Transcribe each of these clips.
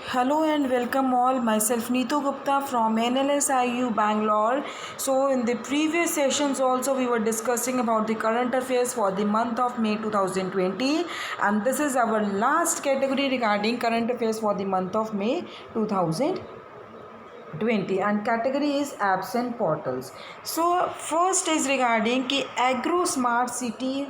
Hello and welcome all. Myself Neetu Gupta from NLSIU Bangalore. So in the previous sessions also we were discussing about the current affairs for the month of May 2020, and this is our last category regarding current affairs for the month of May 2020, and category is apps and portals. So first is regarding कि Agra smart city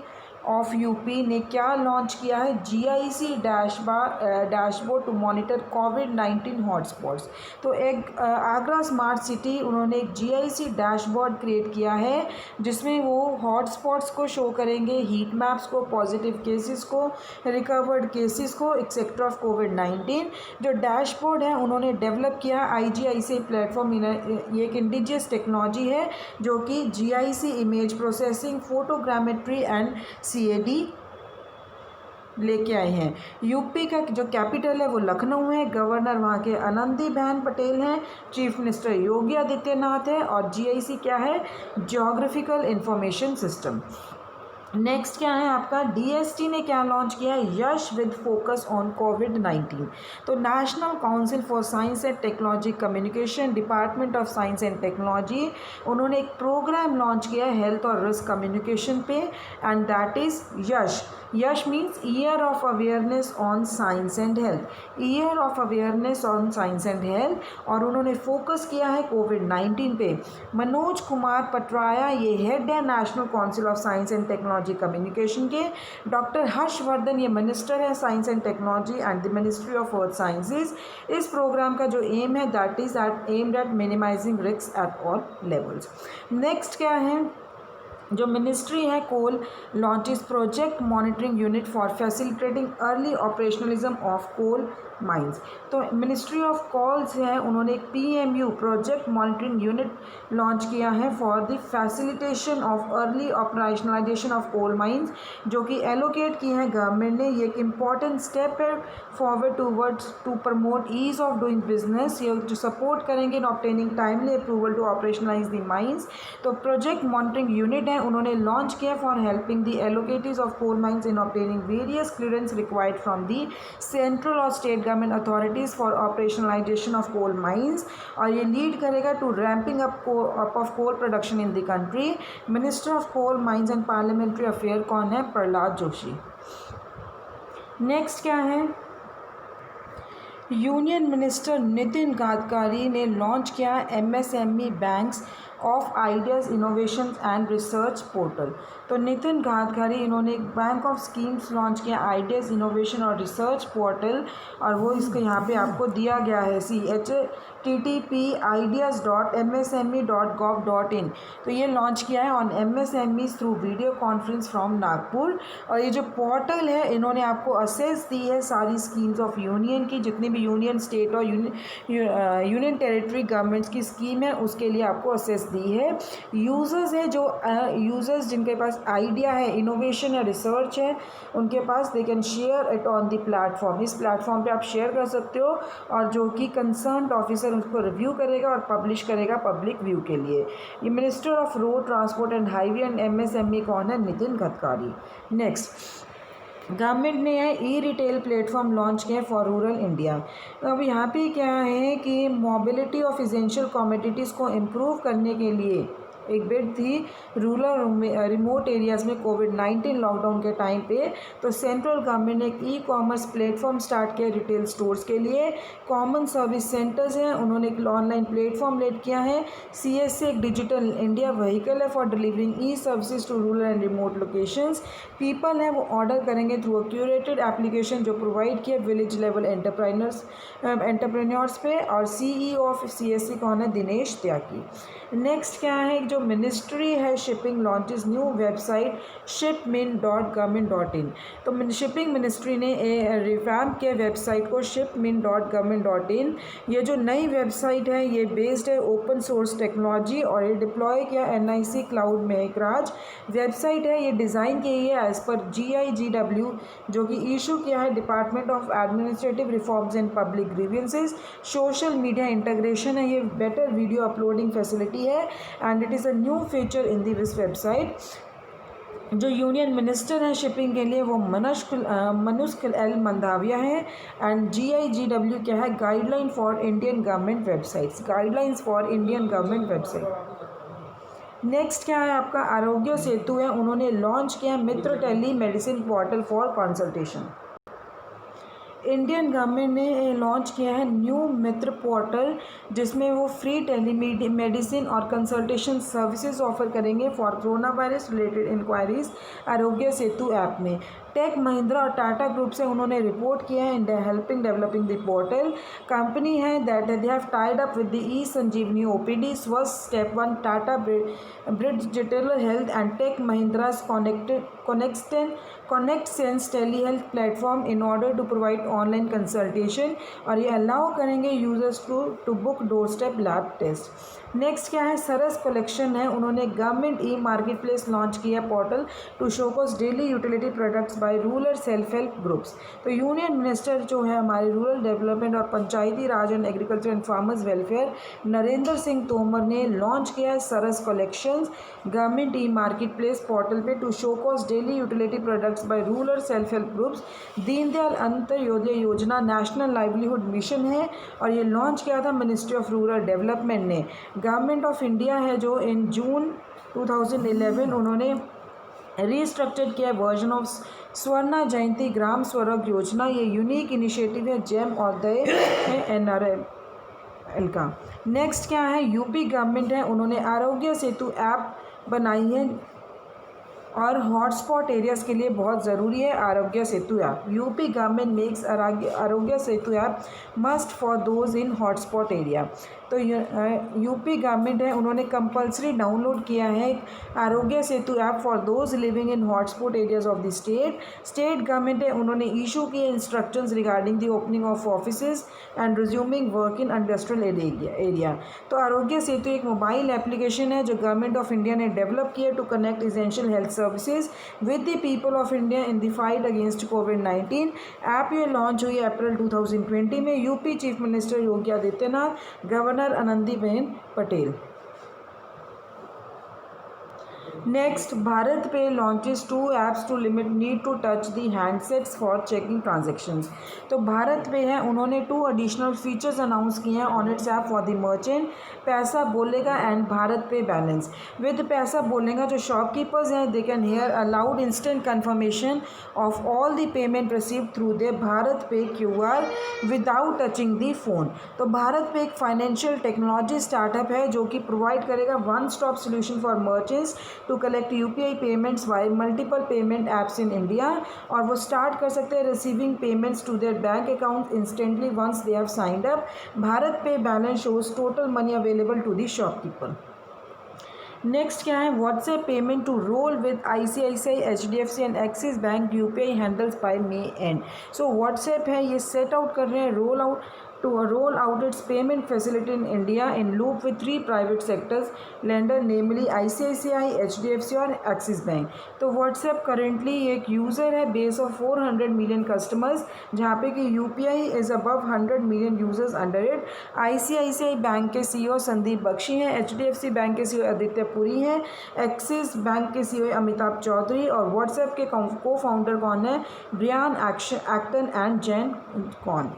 of UP ने क्या launch किया है, GIC dashboard to monitor कोविड-19 hotspots. तो एक Agra smart city उन्होंने एक जीआईसी डैशबोर्ड क्रिएट किया है जिसमें वो हॉटस्पॉट्स को शो करेंगे, हीट मैप्स को, पॉजिटिव केसेस को, रिकवर्ड केसेस को, एक्सेट्रा ऑफ कोविड-19। जो डैशबोर्ड है उन्होंने डेवलप किया आईजीआईसी प्लेटफॉर्म। ये एक इंडिजियस टेक्नोलॉजी है जो कि GIC image processing, photogrammetry and CAD लेके आए हैं। यूपी का जो कैपिटल है वो लखनऊ है, गवर्नर वहाँ के आनंदीबेन पटेल हैं, चीफ मिनिस्टर योगी आदित्यनाथ है, और जीआईसी क्या है, ज्योग्राफिकल इंफॉर्मेशन सिस्टम। नेक्स्ट क्या है आपका, डीएसटी ने क्या लॉन्च किया है, यश विद फोकस ऑन कोविड-19। तो national council for science and Technology communication, department of Science and technology, उन्होंने एक प्रोग्राम लॉन्च किया है हेल्थ और रिस्क कम्युनिकेशन पे, and that is Yash. Yash means year of awareness on science and health, year of awareness on science and health, और उन्होंने focus किया है कोविड-19 पे। मनोज कुमार पटराया ये हेड है National Council of Science and Technology Communication के। Doctor Harshvardhan ये मिनिस्टर है science and technology and the Ministry of Earth Sciences. इस प्रोग्राम का जो एम है that is aimed at minimising risk at all levels. Next क्या है, जो मिनिस्ट्री है coal launches project monitoring unit for facilitating early operationalism of coal mines. तो ministry of coals है, उन्होंने एक PMU project monitoring unit launch किया है for the facilitation of early operationalisation of coal mines, जो कि एलोकेट की है गवर्नमेंट ने। ये एक इम्पॉर्टेंट स्टेप है forward towards to promote ease of doing business. ये जो सपोर्ट करेंगे in obtaining timely approval to operationalise the mines. तो प्रोजेक्ट मॉनिटरिंग यूनिट है, उन्होंने लॉन्च किया for helping the allocatees of coal mines in obtaining various clearance required from the central और state government authorities for operationalisation of coal mines, और ये lead करेगा to ramping up of coal production in the country. Minister of coal mines and parliamentary affair कौन है, Prahlad Joshi. Next क्या है, union minister Nitin Gadkari ने launch किया MSME banks of ideas innovation and research portal. तो नितिन गडकरी इन्होंने एक बैंक ऑफ स्कीम्स लॉन्च किया, आइडियाज़ इनोवेशन और रिसर्च पोर्टल, और वो इसको यहाँ पे आपको दिया गया है CHTTP-ideas.msme.gov.in। तो ये लॉन्च किया है on MSMEs through video conference from Nagpur. और ये जो पोर्टल है इन्होंने आपको असेस दी है सारी स्कीम्स ऑफ यूनियन की, जितनी भी यूनियन स्टेट और यूनियन टेरिटरी गवर्नमेंट्स की स्कीम है उसके लिए आपको असेस दी है। यूज़र्स है, जो यूज़र्स जिनके पास आइडिया है, इनोवेशन है, रिसर्च है, उनके पास they can share it on the platform. इस प्लेटफॉर्म पे आप शेयर कर सकते हो, और जो कि कंसर्न्ड ऑफिसर उसको रिव्यू करेगा और पब्लिश करेगा पब्लिक व्यू के लिए। ये minister of road transport and highway and MSME कौन है, नितिन गडकरी। नेक्स्ट, गवर्नमेंट ने ई रिटेल प्लेटफॉर्म लॉन्च किया फॉर रूरल इंडिया। तो अब यहाँ पे क्या है कि मोबिलिटी ऑफ एसेंशियल कमोडिटीज़ को इम्प्रूव करने के लिए एक बिड थी रूरल रिमोट एरियाज़ में कोविड-19 लॉकडाउन के टाइम पे। तो सेंट्रल गवर्नमेंट ने एक ई कॉमर्स प्लेटफॉर्म स्टार्ट किया रिटेल स्टोर्स के लिए। कॉमन सर्विस सेंटर्स हैं, उन्होंने एक ऑनलाइन प्लेटफॉर्म लेड किया है। CSC एक डिजिटल इंडिया व्हीकल है for delivering e services to rural and remote locations. People हैं वो ऑर्डर करेंगे थ्रू अ क्यूरेटेड एप्लीकेशन जो प्रोवाइड किया विलेज लेवल एंटरप्रेन्योर्स पे, और CEO ऑफ CSC कौन है, दिनेश त्यागी। नेक्स्ट क्या है, जो मिनिस्ट्री है shipping launches new website shipmin.government.in। तो शिपिंग मिनिस्ट्री ने रिवैम्प किया वेबसाइट को shipmin.government.in। ये जो नई वेबसाइट है ये बेस्ड है ओपन सोर्स टेक्नोलॉजी, और ये डिप्लॉय किया NIC क्लाउड मेहराज वेबसाइट है। ये डिज़ाइन की है एज़ पर GIGW, जो कि इशू किया है department of administrative reforms and public grievances. Social media integration है, ये बेटर वीडियो अपलोडिंग फैसिलिटी है, and it is a new feature in this website. जो यूनियन मिनिस्टर हैं शिपिंग के लिए वो मनुष्क एल मंदाविया हैं। एंड GIGW क्या है, guideline for Indian government websites, guidelines for Indian government website. Next क्या है आपका, आरोग्य सेतु है, उन्होंने लॉन्च किया Mitra telemedicine portal for consultation. Indian government ने लॉन्च किया है न्यू मित्र पोर्टल, जिसमें वो फ्री टेली मेडिसिन और कंसल्टेशन सर्विसेज ऑफर करेंगे for coronavirus related inquiries Aarogya Setu app में। टेक महिंद्रा और टाटा ग्रुप से उन्होंने रिपोर्ट किया है in helping developing the portal. Company है that they have tied up with the e Sanjeevani OPD, Swasth step 1 Tata bridge digital health and Tech Mahindra's connect sense telehealth platform in order to provide online consultation, और ये allow करेंगे users to book doorstep lab test. Next क्या है, Saras collection है, उन्होंने government e marketplace launch किया portal to showcase daily utility products by rural self help groups. तो union minister जो है हमारे रूरल डेवलपमेंट और Panchayati Raj and agriculture and farmers welfare Narendra Singh Tomar ने लॉन्च किया है Saras collections government e marketplace portal पे to showcase daily utility products by rural self help groups. Deendayal Antyodaya Yojana national livelihood mission है, और ये लॉन्च किया था मिनिस्ट्री ऑफ रूरल डेवलपमेंट ने। गवर्नमेंट ऑफ इंडिया है जो इन जून 2011 उन्होंने रीस्ट्रक्चर्ड किया वर्जन ऑफ स्वर्णा जयंती ग्राम स्वराज योजना। ये यूनिक इनिशिएटिव है जेम और दे NRL का। नेक्स्ट क्या है, यूपी गवर्नमेंट है, उन्होंने आरोग्य सेतु ऐप बनाई है और हॉटस्पॉट एरियाज़ के लिए बहुत ज़रूरी है Aarogya Setu app. UP government makes Aarogya Setu app must for those in hotspot area. तो यूपी गवर्नमेंट है, उन्होंने कंपलसरी डाउनलोड किया है Aarogya Setu app for those living in hotspot areas of the state government है, उन्होंने इशू किए instructions regarding the opening of offices and resuming work in industrial area. तो आरोग्य सेतु एक मोबाइल एप्लीकेशन है जो गवर्नमेंट ऑफ इंडिया ने डेवलप किया to connect essential health services with the people of India in the fight against कोविड-19। App ये launch हुई April 2020 में। UP chief minister Yogi Adityanath, governor Anandiben Patel. Next, BharatPe launches 2 apps to limit need to touch the handsets for checking transactions. तो भारत पे है, उन्होंने 2 additional features announce किए हैं on it's app for the merchant, पैसा बोलेगा एंड भारत पे बैलेंस। विद पैसा बोलेगा जो शॉपकीपर्स हैं they can hear allowed instant confirmation of all the payment received through the Bharat पे QR without touching the phone. तो भारत पे एक फाइनेंशियल टेक्नोलॉजी स्टार्टअप है जो कि प्रोवाइड करेगा one stop solution for merchants to collect UPI payments via multiple payment apps in India, और वो स्टार्ट कर सकते हैं receiving payments to their bank account instantly once they have signed up. BharatPe balance shows total money available to the shopkeeper. Next क्या है, WhatsApp payment to roll with ICICI, HDFC and Axis bank UPI handles by May end. So WhatsApp है, ये set out कर रहे हैं roll out its payment facility in India in loop with 3 private sectors lender, namely ICICI, HDFC और Axis Bank। तो WhatsApp currently एक user है base of 400 million customers, जहाँ पे कि UPI is above 100 million users under it. ICICI bank के CEO Sandeep Bakshi हैं, HDFC bank के CEO आदित्य पुरी हैं, एक्सिस बैंक के CEO अमिताभ चौधरी, और WhatsApp के को फाउंडर कौन है, Brian Acton and Jan Koum.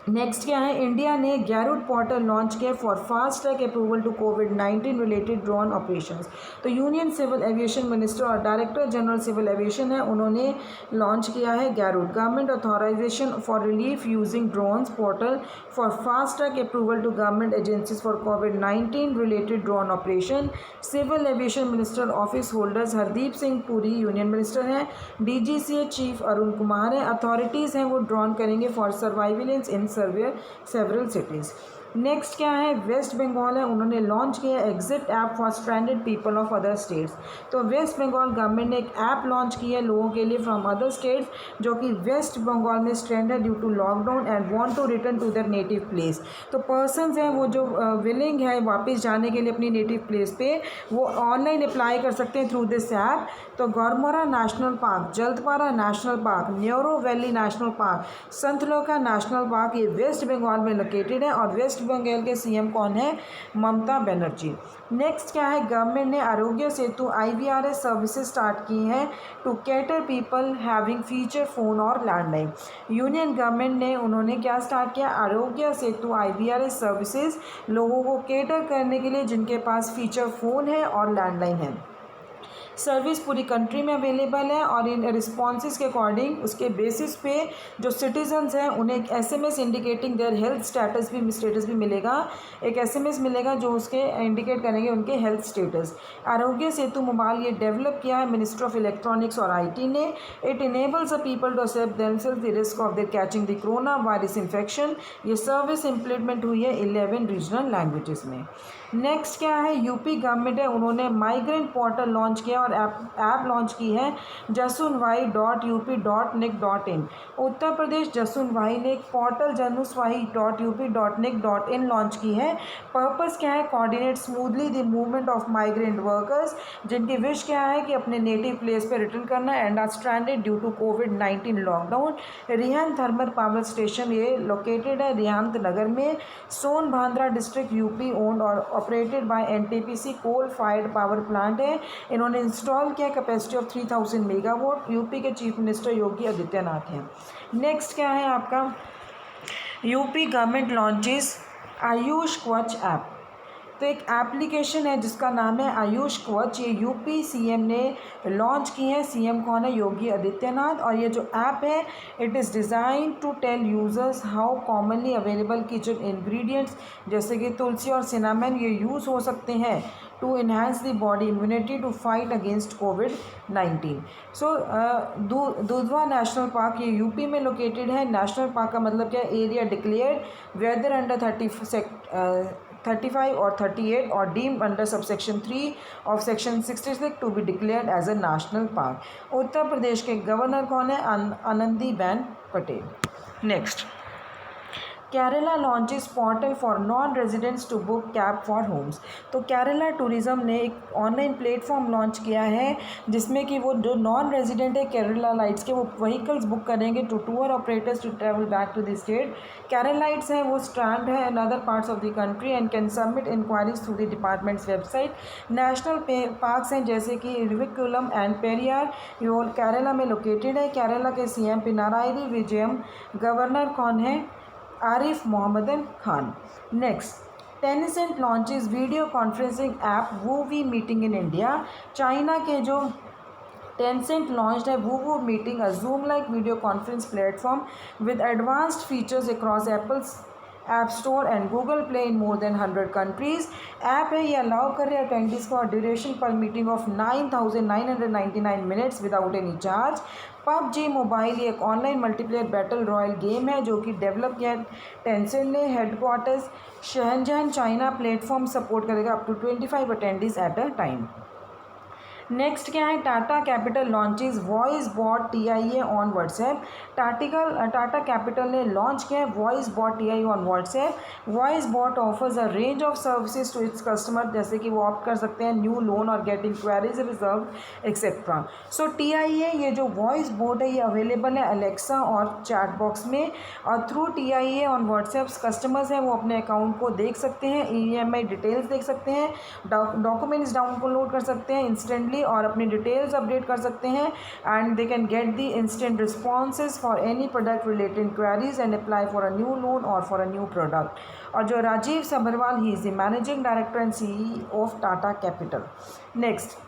Next क्या है, इंडिया ने गैरुड पोर्टल लॉन्च किया for fast track approval to कोविड-19 रिलेटेड ड्रोन ऑपरेशंस। तो यूनियन सिविल एविएशन मिनिस्टर और डायरेक्टर जनरल सिविल एविएशन है, उन्होंने लॉन्च किया है Garud government authorisation for relief using drones portal for fast track approval to government agencies for कोविड-19 related drone operation. Civil aviation minister office holders Hardeep Singh Puri union minister हैं, DGCA chief Arun Kumar हैं, authorities हैं वो drone करेंगे for surveillance in several cities। Next क्या है, west Bengal है, उन्होंने लॉन्च किया exit app for stranded people of other states. तो वेस्ट बंगाल गवर्नमेंट ने एक ऐप लॉन्च की है लोगों के लिए फ्रॉम अदर स्टेट्स जो कि वेस्ट बंगाल में stranded due to lockdown and want to return to their native place. तो पर्सनस हैं वो जो विलिंग है वापस जाने के लिए अपनी नेटिव प्लेस पे, वो ऑनलाइन अप्लाई कर सकते हैं थ्रू दिस ऐप। तो Gorumara National Park, Jaldapara National Park, Neora Valley National Park, संतलोका नेशनल पार्क, ये वेस्ट बंगाल में लोकेटेड है, और वेस्ट वेस्ट बंगाल के सीएम कौन है? ममता बनर्जी। नेक्स्ट क्या है? गवर्नमेंट ने Aarogya Setu IVRS services start की हैं to cater people having feature phone और लैंडलाइन। यूनियन गवर्नमेंट ने उन्होंने क्या स्टार्ट किया? आरोग्य सेतु IVRS सर्विसेज लोगों को कैटर करने के लिए जिनके पास फीचर फ़ोन है और लैंडलाइन है। सर्विस पूरी कंट्री में अवेलेबल है और इन रिस्पॉन्सेज के अकॉर्डिंग उसके बेसिस पे जो सिटीजन्स हैं उन्हें एक SMS indicating their health status भी मिलेगा। एक SMS मिलेगा जो उसके इंडिकेट करेंगे उनके health status. Aarogya Setu mobile ये डेवलप किया है मिनिस्ट्री ऑफ इलेक्ट्रॉनिक्स और IT ने। It enables the people to accept themselves the risk of their catching the corona virus infection. ये सर्विस इम्प्लीमेंट हुई है 11 रीजनल लैंग्वेजेस में। नेक्स्ट क्या है? यूपी गवर्नमेंट है उन्होंने माइग्रेंट पोर्टल लॉन्च किया और ऐप लॉन्च की है jasunwai.up.nic.in। उत्तर प्रदेश जसुनवाई ने एक पोर्टल januswai.up.nic.in लॉन्च की है। पर्पस क्या है? Coordinate smoothly the movement of migrant workers जिनकी विश क्या है कि अपने नेटिव प्लेस पे रिटर्न करना and are stranded due to COVID-19 lockdown. Rihand thermal power station ये लोकेटेड है रिहांद नगर में। सोनभद्र डिस्ट्रिक्ट यूपी ओन्ड और operated by NTPC coal fired power plant है। इन्होंने इंस्टॉल किया कैपेसिटी ऑफ 3000 मेगावाट। यूपी के चीफ मिनिस्टर योगी आदित्यनाथ हैं। नेक्स्ट क्या है आपका? यूपी गवर्नमेंट लॉन्चेस आयुष कवच ऐप। तो एक एप्लीकेशन है जिसका नाम है आयुष कवच। ये यूपी CM ने लॉन्च की है। CM कौन है? योगी आदित्यनाथ। और ये जो ऐप है it is design to tell users how commonly available kitchen ingredients जैसे कि तुलसी और सिनामन ये यूज़ हो सकते हैं to enhance the body immunity to fight against COVID-19। So Dudhwa national park ये यूपी में लोकेटेड है। नेशनल पार्क का मतलब क्या है? एरिया डिक्लेयर्ड वेदर अंडर 35 और 38 और deemed under subsection 3 of section 66 to be declared as a national park. Uttar Pradesh के गवर्नर कौन है? Anandiben Patel. Next Kerala launches portal for non residents to book cab for homes. तो केरला टूरिज़्म ने एक ऑनलाइन प्लेटफॉर्म लॉन्च किया है जिसमें कि वो जो नॉन रेजिडेंट है केरला लाइट्स के वो व्हीकल्स बुक करेंगे to tour operators to travel back to the state. Keralites हैं वो स्ट्रैंड है in other parts of the country and can submit inquiries through the department's website. National parks हैं जैसे कि इरविकुलम एंड पेरियार ये केरला में लोकेटेड है। केरला के CM पिनाराई विजयम। गवर्नर कौन है? Arif Mohammad Khan. Next Tencent launches video conferencing app VooV meeting in India. China के जो Tencent launched a Woo Meeting, a Zoom-like video conference platform with advanced features across Apple's App Store and Google Play in more than 100 countries. App है ये allow कर रहे हैं attendees को duration पर meeting of 9,999 minutes without any charge. PUBG mobile एक online multiplayer battle royale game है जो कि डेवलप किया टेंसेंट ने। Headquarters Shenzhen China. Platform support करेगा up to 25 attendees at a time. Next क्या है? Tata Capital launches voice bot TIA on WhatsApp. Tata Capital ने लॉन्च किया है voice bot TIA on WhatsApp. Voice bot offers a range of services to its customer जैसे कि वो opt कर सकते हैं न्यू लोन और गेट इंक्वायरीज रिजर्व एक्सेट्रा। सो TIA ये जो वॉइस बॉट है ये अवेलेबल है अलेक्सा और चैट बॉक्स में और through TIA on WhatsApp customers हैं वो अपने अकाउंट को देख सकते हैं EMI डिटेल्स देख सकते हैं डॉक्यूमेंट्स डाउनलोड कर सकते हैं इंस्टेंटली और अपनी डिटेल्स अपडेट कर सकते हैं and they can get the instant responses for any product related inquiries and apply for a new loan और फॉर अ न्यू प्रोडक्ट। और जो Rajeev Sabharwal he is the managing director and CEO of Tata Capital. Next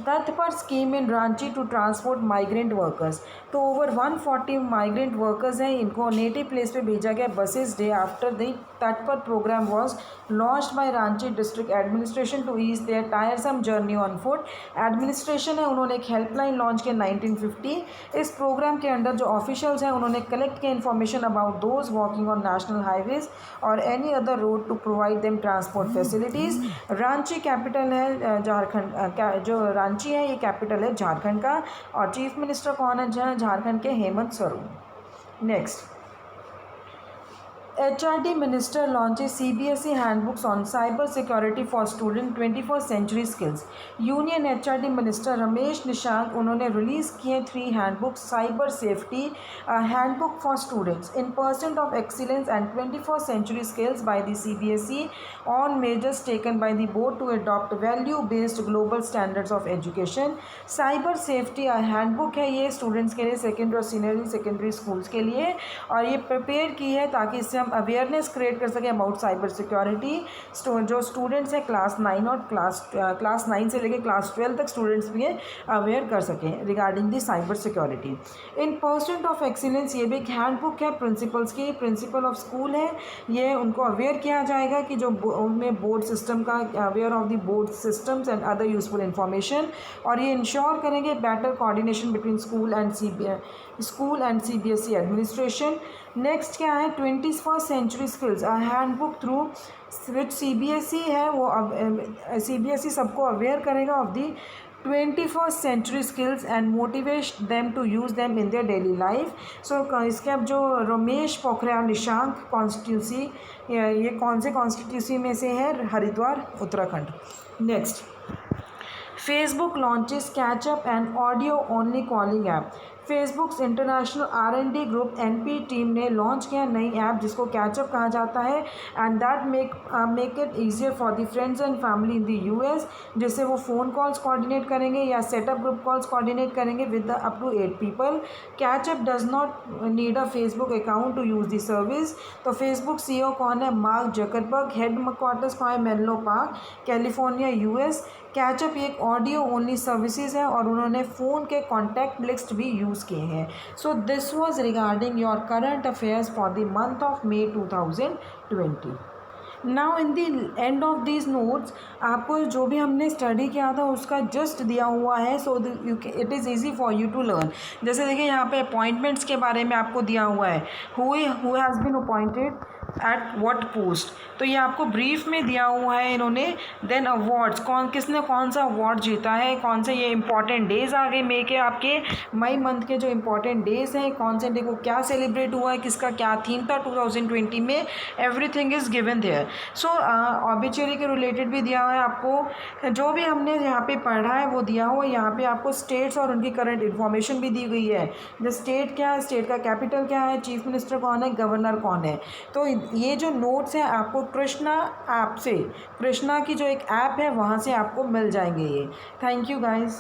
Tatpar scheme in Ranchi to transport migrant workers. तो over 140 migrant workers हैं इनको native place पे भेजा गया buses day after the Tatpar programme was launched by Ranchi district administration to ease their tiresome journey on foot. Administration है उन्होंने एक helpline launch किया 1950। इस प्रोग्राम के अंडर जो ऑफिशियल्स हैं उन्होंने कलेक्ट किया information about those walking on national highways और any other road to provide them transport facilities. Ranchi capital है झारखंड जो रांची है ये कैपिटल है झारखंड का और चीफ मिनिस्टर कौन है झारखंड के Hemant Soren. Next HRD Minister launches CBSE handbooks on cyber security for student 21st century skills. Union HRD minister Ramesh Nishank उन्होंने रिलीज़ किए 3 handbooks cyber safety handbook for students in percent of excellence and 21st century skills by the CBSE on measures taken by the board to adopt value based global standards of education. Cyber safety handbook है ये students के लिए secondary और senior secondary schools के लिए, और ये prepare की है ताकि इससे हम अवेयरनेस क्रिएट कर सकें अबाउट साइबर सिक्योरिटी। जो स्टूडेंट्स हैं क्लास 9 और क्लास 9 से लेकर क्लास 12 तक स्टूडेंट्स भी अवेयर कर सकें regarding the cyber security. In percent of excellence ये भी एक हैंडबुक है प्रिंसिपल्स की, प्रिंसिपल ऑफ स्कूल है, ये उनको अवेयर किया जाएगा कि जो उनमें बोर्ड सिस्टम का aware of the board systems and other useful information, और ये इंश्योर करेंगे better coordination between school and CBSE administration. Next क्या है 21st century skills handbook through which CBSE है वो CBSE सबको अवेयर करेगा of the 21st century skills and motivate them to use them in their daily life. So इसके अब जो Ramesh Pokhriyal Nishank constituency, ये कौन से कॉन्स्टिट्यूंसी में से है? Haridwar Uttarakhand. Next Facebook launches catch-up and audio-only calling app. Facebook's international R&D group NP team ने लॉन्च किया नई ऐप जिसको कैचअप कहा जाता है, and that make it easier for the friends and family in the US, जिससे वो फ़ोन कॉल्स कोऑर्डिनेट करेंगे या सेटअप ग्रुप कॉल्स कोऑर्डिनेट करेंगे with up to 8 people. Catchup does not need a Facebook account to use the service. तो Facebook CEO कौन है? Mark Zuckerberg. Headquarters कहाँ है? Menlo Park, California US। Catchup एक audio only services है और उन्होंने फ़ोन के कॉन्टैक्ट लिस्ट भी यूज़ किए हैं। So this was regarding your current affairs for the month of May 2020। Now in the end of these notes आपको जो भी हमने स्टडी किया था उसका जस्ट दिया हुआ है, so it is easy for you to learn. जैसे देखिए यहाँ पे अपॉइंटमेंट्स के बारे में आपको दिया हुआ है, who has been appointed at what post, तो ये आपको ब्रीफ में दिया हुआ है इन्होंने। देन अवार्ड्स, किसने कौन सा अवार्ड जीता है, कौन से ये इंपॉर्टेंट डेज आ गए मई के, आपके मई मंथ के जो इंपॉर्टेंट डेज हैं, कौन से डे को क्या सेलिब्रेट हुआ है, किसका क्या थीम था 2020 में, everything is given there. So obituary के रिलेटेड भी दिया हुआ है आपको, जो भी हमने यहाँ पे पढ़ा है वो दिया हुआ है। यहाँ पे आपको स्टेट्स और उनकी करंट इन्फॉर्मेशन भी दी गई है, द स्टेट क्या है, स्टेट का कैपिटल क्या है, चीफ मिनिस्टर कौन है, गवर्नर कौन है। तो ये जो नोट्स हैं आपको कृष्णा ऐप से, कृष्णा की जो एक ऐप है वहाँ से आपको मिल जाएंगे ये। Thank you guys.